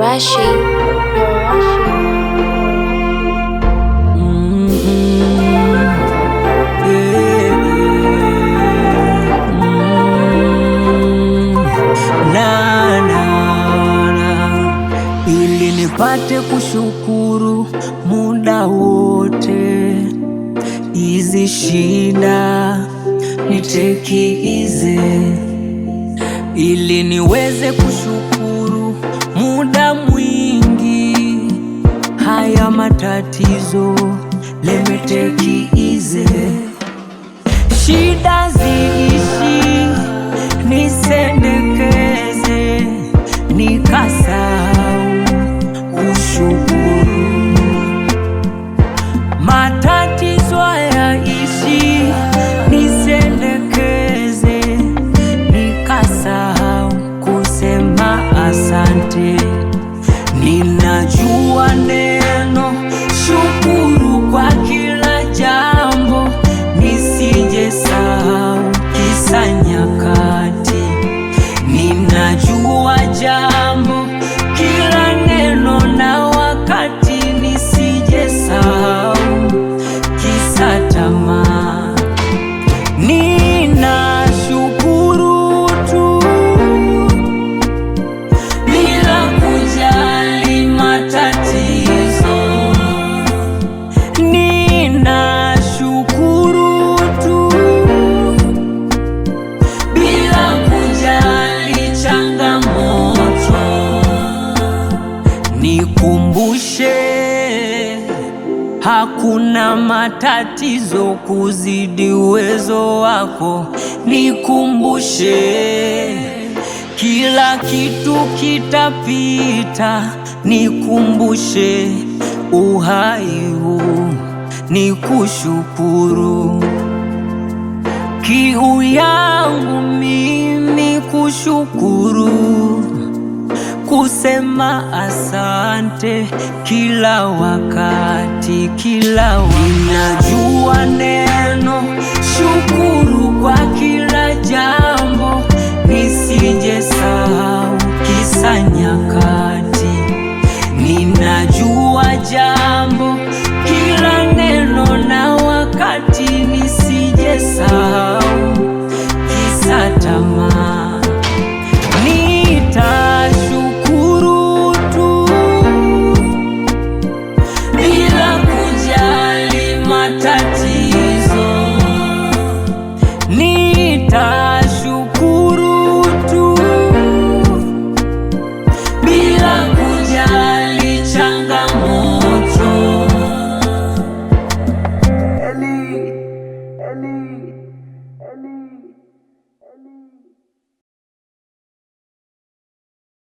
Morashi. Ili nipate kushukuru muda wote, hizi shida nitekiize, ili niweze kushukuru muda mwingi, haya matatizo lemetekiize, shida ziishi, nisendekeze, nikasahau kushukuru, matatizo yaishi, nisendekeze, nikasahau kusema asante. Ninajua neno shukuru kwa kila jambo, nisije sahau kisa nyakati. Ninajua jambo kila neno na wakati, nisije sahau kisa tamaa. Ninashukuru tu bila kujali matatizo, ninashukuru tu bila kujali changamoto. Nikumbushe hakuna matatizo kuzidi uwezo wako, nikumbushe kila kitu kitapita, nikumbushe uhai huu nikushukuru, kiu yangu mimi kushukuru, kusema asante kila wakati, kila ninajua neno